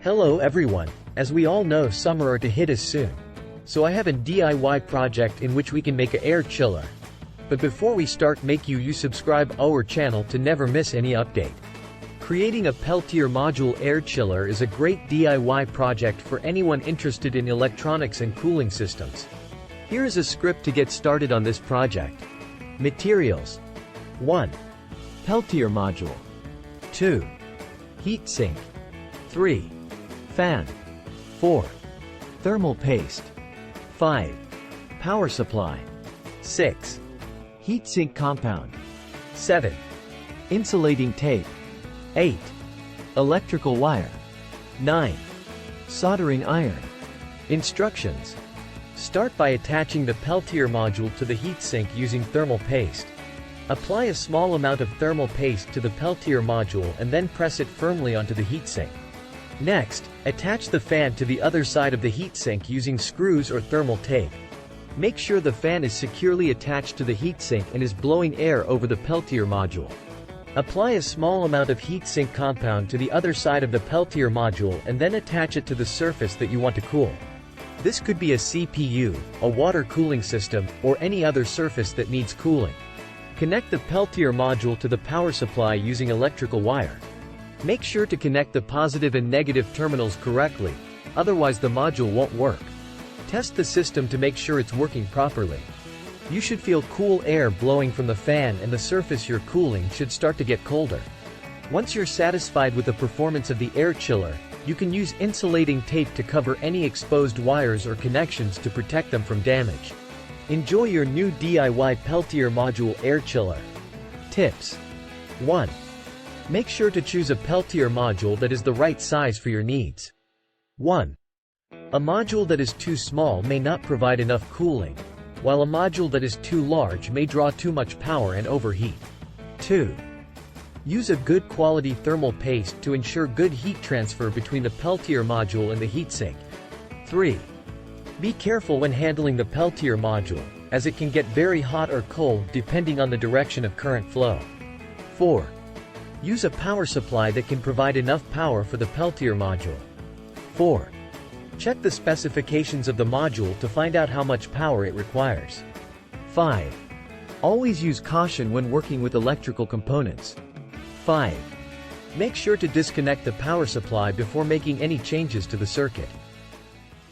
Hello everyone, as we all know summer are to hit us soon. So I have a DIY project in which we can make an air chiller. But before we start, make you subscribe our channel to never miss any update. Creating a Peltier module air chiller is a great DIY project for anyone interested in electronics and cooling systems. Here is a script to get started on this project. Materials: 1. Peltier module. 2. Heat sink. 3. Fan. 4. Thermal paste. 5. Power supply. 6. Heatsink compound. 7. Insulating tape. 8. Electrical wire. 9. Soldering iron. Instructions: start by attaching the Peltier module to the heatsink using thermal paste. Apply a small amount of thermal paste to the Peltier module and then press it firmly onto the heatsink. Next, attach the fan to the other side of the heatsink using screws or thermal tape. Make sure the fan is securely attached to the heatsink and is blowing air over the Peltier module. Apply a small amount of heatsink compound to the other side of the Peltier module and then attach it to the surface that you want to cool. This could be a CPU, a water cooling system, or any other surface that needs cooling. Connect the Peltier module to the power supply using electrical wire. Make sure to connect the positive and negative terminals correctly, otherwise the module won't work. Test the system to make sure it's working properly. You should feel cool air blowing from the fan and the surface you're cooling should start to get colder. Once you're satisfied with the performance of the air chiller, you can use insulating tape to cover any exposed wires or connections to protect them from damage. Enjoy your new DIY Peltier module air chiller. Tips: 1. Make sure to choose a Peltier module that is the right size for your needs. 1. A module that is too small may not provide enough cooling, while a module that is too large may draw too much power and overheat. 2. Use a good quality thermal paste to ensure good heat transfer between the Peltier module and the heatsink. 3. Be careful when handling the Peltier module, as it can get very hot or cold depending on the direction of current flow. 4. Use a power supply that can provide enough power for the Peltier module. 4. Check the specifications of the module to find out how much power it requires. 5. Always use caution when working with electrical components. 5. Make sure to disconnect the power supply before making any changes to the circuit.